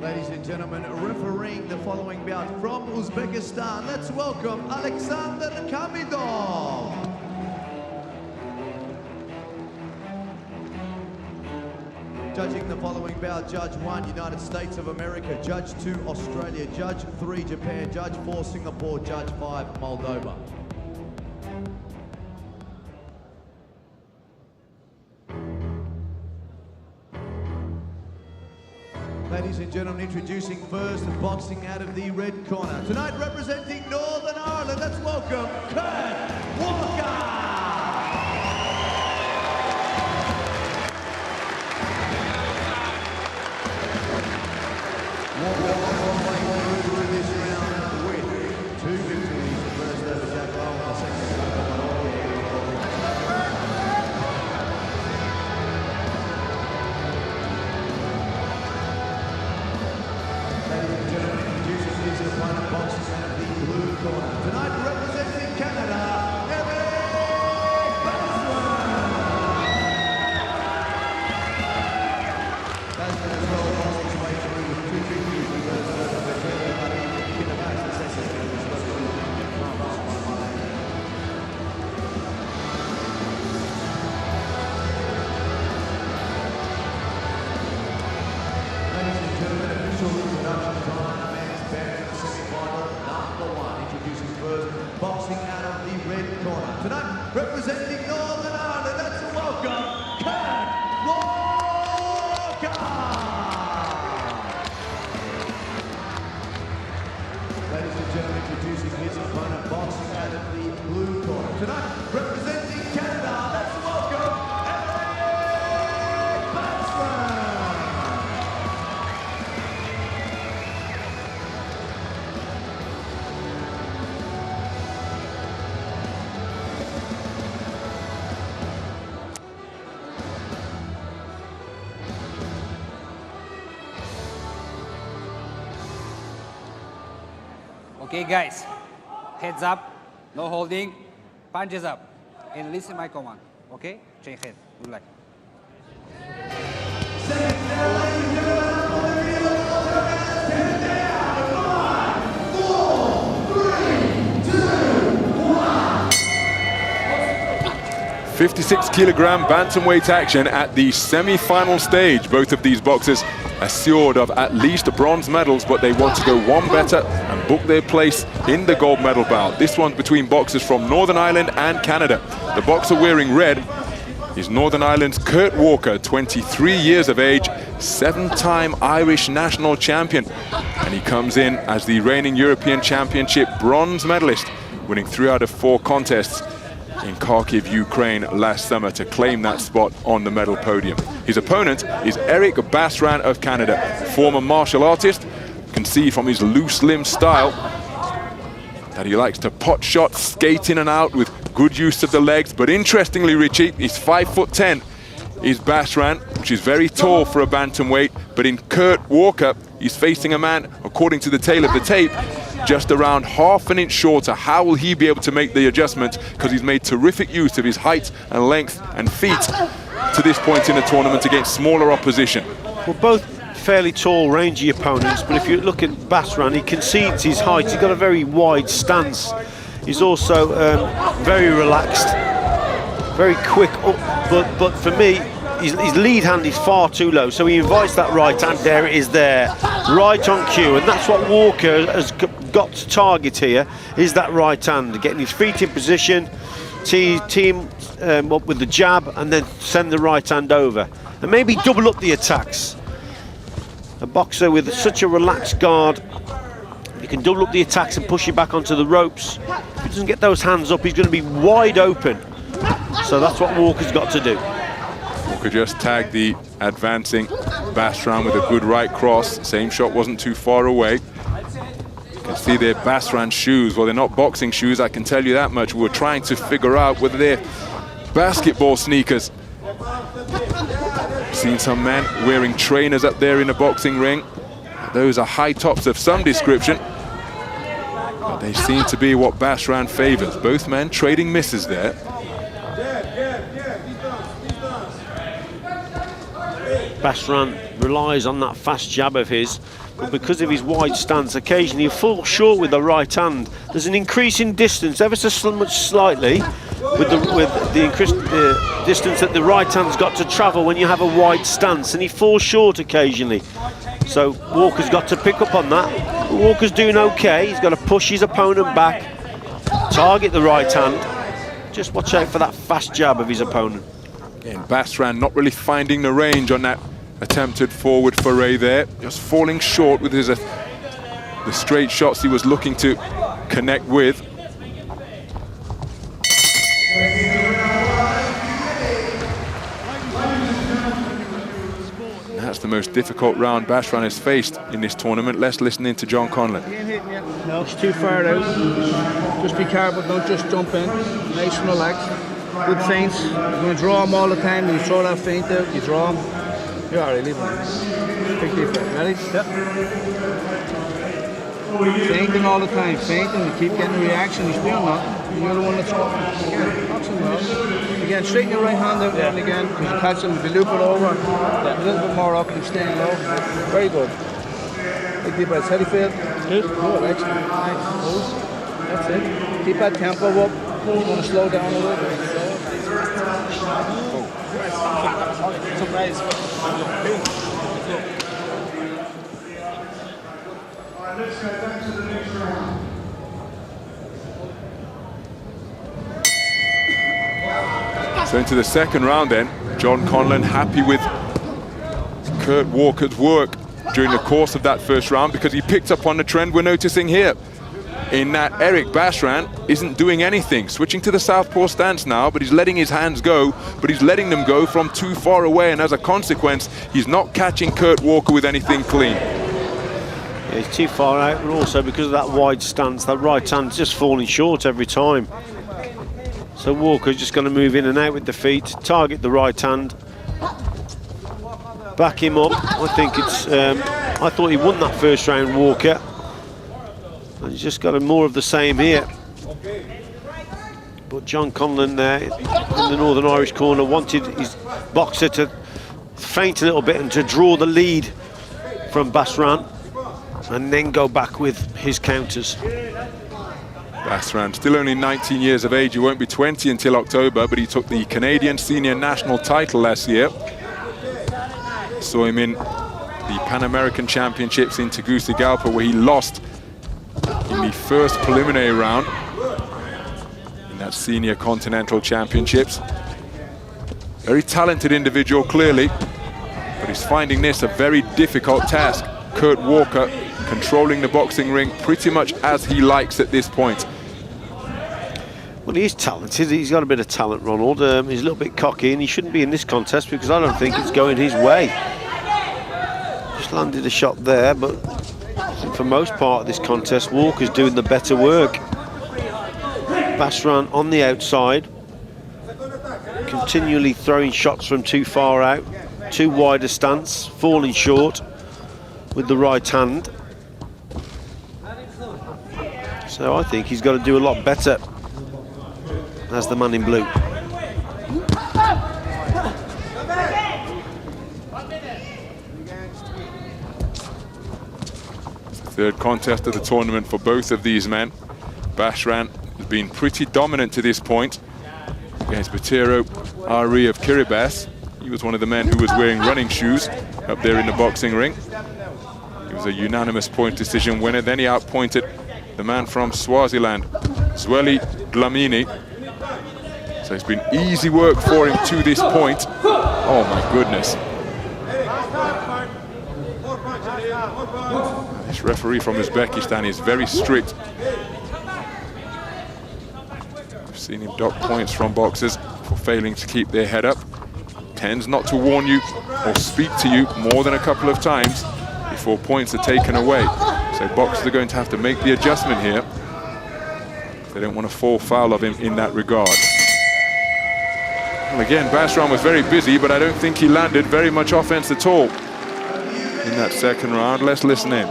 Ladies and gentlemen, refereeing the following bout from Uzbekistan, let's welcome Alexander Kamidov. Judging the following bout, Judge 1, United States of America, Judge 2, Australia, Judge 3, Japan, Judge 4, Singapore, Judge 5, Moldova. Ladies and gentlemen, introducing first, boxing out of the red corner. Tonight representing Northern Ireland, let's welcome Kurt Walker! Walker through this round with 2 victories. The first over Jack Lowe, the second over boxing out of the blue corner. Tonight representing Canada, Basran as well lost his way through with 2 victories. The first over the third buddy, in the back, the second over the Ladies and gentlemen, official introduction time. Introducing first, boxing out of the red corner. Tonight, representing Northern Ireland, let's welcome Kurt Walker! Ladies and gentlemen, introducing his opponent, boxing out of the blue corner. Tonight, representing Canada, let's welcome Basran! Okay, guys, heads up, no holding, punches up, and listen my command. Okay, change head. Good luck. $56 kilogram bantamweight action at the semi-final stage. Both of these boxers assured of at least bronze medals, but they want to go one better and book their place in the gold medal bout. This one's between boxers from Northern Ireland and Canada. The boxer wearing red is Northern Ireland's Kurt Walker, 23 years of age, 7-time Irish national champion. And he comes in as the reigning European Championship bronze medalist, winning 3 out of 4 contests in Kharkiv, Ukraine last summer to claim that spot on the medal podium. His opponent is Eric Basran of Canada, former martial artist. You can see from his loose limb style that he likes to pot shot, skate in and out with good use of the legs. But interestingly, Richie, he's 5'10", is Basran, which is very tall for a bantamweight. But in Kurt Walker, he's facing a man, according to the tail of the tape, just around half an inch shorter. How will he be able to make the adjustment? Because he's made terrific use of his height and length and feet to this point in the tournament against smaller opposition. Well, both fairly tall, rangy opponents, but if you look at Basran, he concedes his height. He's got a very wide stance. He's also very relaxed, very quick, but for me, his lead hand is far too low, so he invites that right hand. There it is, there, right on cue, and that's what Walker has got to target here, is that right hand, getting his feet in position, tee him up with the jab, and then send the right hand over, and maybe double up the attacks. A boxer with such a relaxed guard, he can double up the attacks and push it back onto the ropes. If he doesn't get those hands up, he's going to be wide open. So that's what Walker's got to do. Walker just tagged the advancing Basran with a good right cross. Same shot wasn't too far away. You can see their Basran shoes. Well, they're not boxing shoes, I can tell you that much. We were trying to figure out whether they're basketball sneakers. Seen some men wearing trainers up there in the boxing ring. Those are high tops of some description, but they seem to be what Basran favors. Both men trading misses there. Basran relies on that fast jab of his, but because of his wide stance, occasionally he falls short with the right hand. There's an increase in distance, ever so much slightly, with the increased distance that the right hand's got to travel when you have a wide stance, and he falls short occasionally. So Walker's got to pick up on that. Walker's doing okay. He's got to push his opponent back, target the right hand. Just watch out for that fast jab of his opponent. Again, Basran not really finding the range on that attempted forward foray there. Just falling short with his the straight shots he was looking to connect with. That's the most difficult round Basran has faced in this tournament. Let's listen in to John Conlon. No, it's too far out. Just be careful, don't just jump in. Nice and relaxed. Good feints. You're going to draw him all the time. You throw that feint out, you draw him. You're alright, leave him. Big deep breath. Ready? Yep. Feinting all the time. Feinting, you keep getting a reaction. He's doing that. You're the one that's going. Again, box him well. Again, straighten your right hand out and again. Because you catch him, if you loop it over, a little bit more up and staying low. Very good. Big deep breath. How do you feel? Good. Good, excellent. Nice. Hold. That's it. Keep that tempo up. You want to slow down a little bit. Let's go back to the next round. So into the second round then, John Conlon happy with Kurt Walker's work during the course of that first round, because he picked up on the trend we're noticing here, in that Eric Basran isn't doing anything. Switching to the southpaw stance now, but he's letting his hands go, but he's letting them go from too far away, and as a consequence, he's not catching Kurt Walker with anything clean. Yeah, he's too far out, but also because of that wide stance, that right hand's just falling short every time. So Walker's just going to move in and out with the feet, target the right hand, back him up. I think it's, I thought he won that first round, Walker. And he's just got more of the same here. But John Conlon there in the Northern Irish corner wanted his boxer to feint a little bit and to draw the lead from Basran and then go back with his counters. Basran, still only 19 years of age. He won't be 20 until October, but he took the Canadian Senior National title last year. Saw him in the Pan American Championships in Tegucigalpa, where he lost in the first preliminary round in that Senior Continental Championships. Very talented individual, clearly, but he's finding this a very difficult task. Kurt Walker controlling the boxing ring pretty much as he likes at this point. Well, he is talented. He's got a bit of talent, Ronald. He's a little bit cocky, and he shouldn't be in this contest because I don't think it's going his way. Just landed a shot there, but I think for most part of this contest, Walker's doing the better work. Basran on the outside, continually throwing shots from too far out, too wide a stance, falling short with the right hand. So I think he's got to do a lot better as the man in blue. Third contest of the tournament for both of these men. Basran has been pretty dominant to this point against Batiro Ari of Kiribati. He was one of the men who was wearing running shoes up there in the boxing ring. He was a unanimous point decision winner. Then he outpointed the man from Swaziland, Zweli Dlamini. So it's been easy work for him to this point. Oh my goodness. This referee from Uzbekistan is very strict. I've seen him dock points from boxers for failing to keep their head up. Tends not to warn you or speak to you more than a couple of times before points are taken away. So boxers are going to have to make the adjustment here. They don't want to fall foul of him in that regard. Well, again, Basran was very busy, but I don't think he landed very much offense at all in that second round. Let's listen in.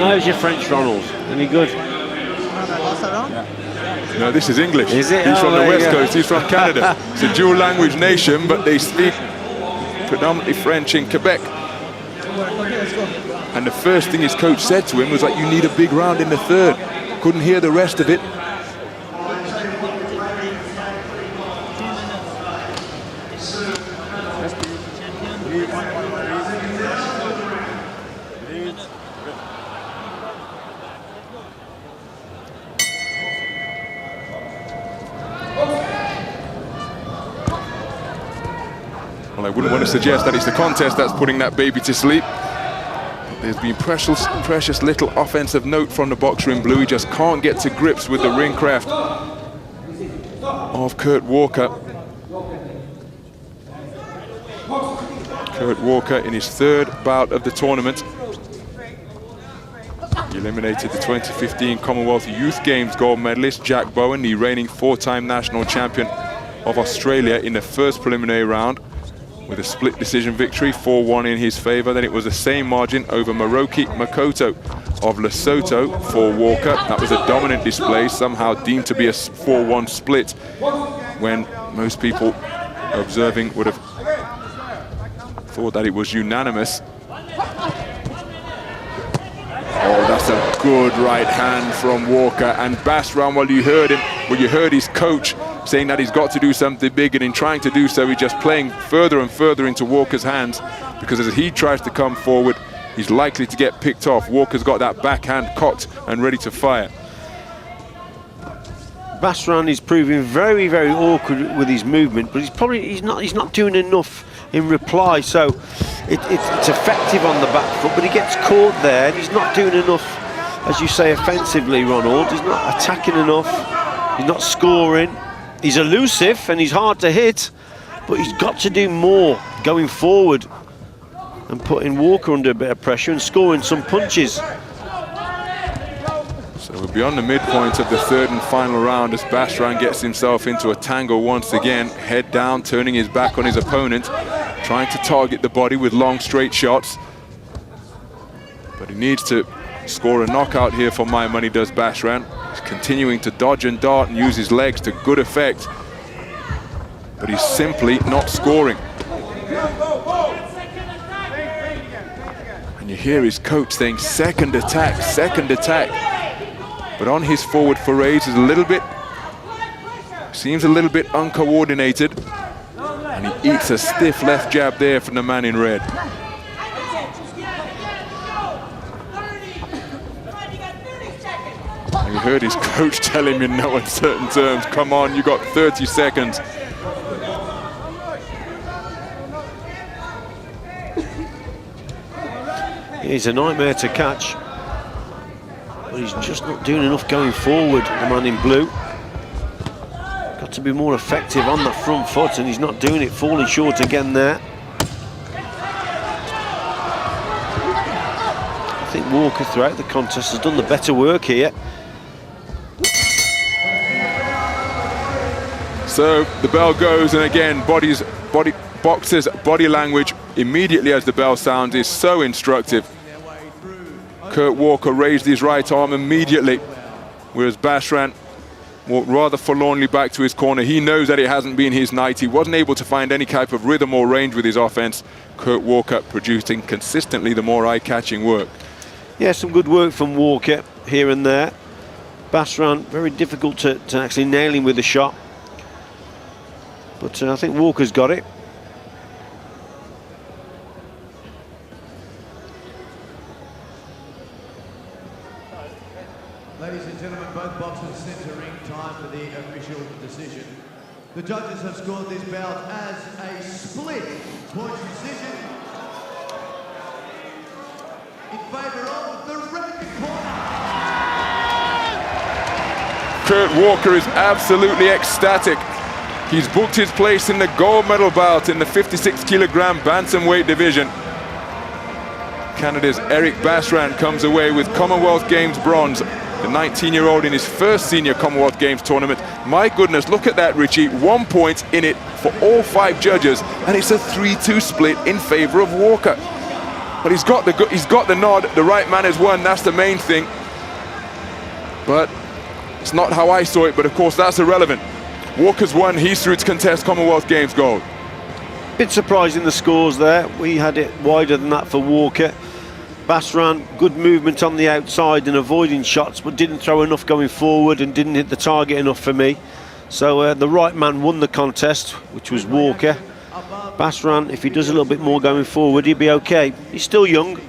How's your French, Ronald? Any good? No, this is English. Is it? He's from the there West you go. Coast, he's from Canada. It's a dual language nation, but they speak predominantly French in Quebec. And the first thing his coach said to him was like, you need a big round in the third. Couldn't hear the rest of it. Well, I wouldn't want to suggest that it's the contest that's putting that baby to sleep. There's been precious little offensive note from the boxer in blue. He just can't get to grips with the ring craft of Kurt Walker. Kurt Walker in his third bout of the tournament. He eliminated the 2015 Commonwealth Youth Games gold medalist Jack Bowen, the reigning 4-time national champion of Australia, in the first preliminary round, with a split decision victory, 4-1 in his favour. Then it was the same margin over Maroki Makoto of Lesotho for Walker. That was a dominant display, somehow deemed to be a 4-1 split, when most people observing would have thought that it was unanimous. Oh, that's a good right hand from Walker. And Basran, well, you heard his coach saying that he's got to do something big, and in trying to do so, he's just playing further and further into Walker's hands, because as he tries to come forward, he's likely to get picked off. Walker's got that backhand cocked and ready to fire. Basran is proving very, very awkward with his movement, but he's not doing enough in reply, so it's effective on the back foot, but he gets caught there, and he's not doing enough, as you say, offensively, Ronald. He's not attacking enough, he's not scoring. He's elusive and he's hard to hit, but he's got to do more going forward and putting Walker under a bit of pressure and scoring some punches. So we're beyond the midpoint of the third and final round as Basran gets himself into a tangle once again, head down, turning his back on his opponent, trying to target the body with long straight shots. But he needs to score a knockout here for my money, does Basran. He's continuing to dodge and dart and use his legs to good effect, but he's simply not scoring. And you hear his coach saying second attack, but on his forward forays is seems a little bit uncoordinated, and he eats a stiff left jab there from the man in red. You heard his coach tell him in no uncertain terms, come on, you got 30 seconds. He's a nightmare to catch, but he's just not doing enough going forward, the man in blue. Got to be more effective on that front foot, and he's not doing it, falling short again there. I think Walker throughout the contest has done the better work here. So the bell goes, and again, boxers' body language immediately as the bell sounds is so instructive. Kurt Walker raised his right arm immediately, whereas Basran walked rather forlornly back to his corner. He knows that it hasn't been his night. He wasn't able to find any type of rhythm or range with his offense. Kurt Walker producing consistently the more eye-catching work. Yeah, some good work from Walker here and there. Basran, very difficult to actually nail him with a shot. But I think Walker's got it. Ladies and gentlemen, both boxers sent to ring, time for the official decision. The judges have scored this bout as a split point decision in favour of the red corner. Kurt Walker is absolutely ecstatic. He's booked his place in the gold medal bout in the 56-kilogram bantamweight division. Canada's Eric Basran comes away with Commonwealth Games bronze, the 19-year-old in his first senior Commonwealth Games tournament. My goodness, look at that, Richie. 1 point in it for all 5 judges, and it's a 3-2 split in favor of Walker. But he's got the nod. The right man has won. That's the main thing. But it's not how I saw it. But of course, that's irrelevant. Walker's won. He's through to contest Commonwealth Games gold. Bit surprising the scores there. We had it wider than that for Walker. Basran, good movement on the outside and avoiding shots, but didn't throw enough going forward and didn't hit the target enough for me. So the right man won the contest, which was Walker. Basran, if he does a little bit more going forward, he'll be okay. He's still young.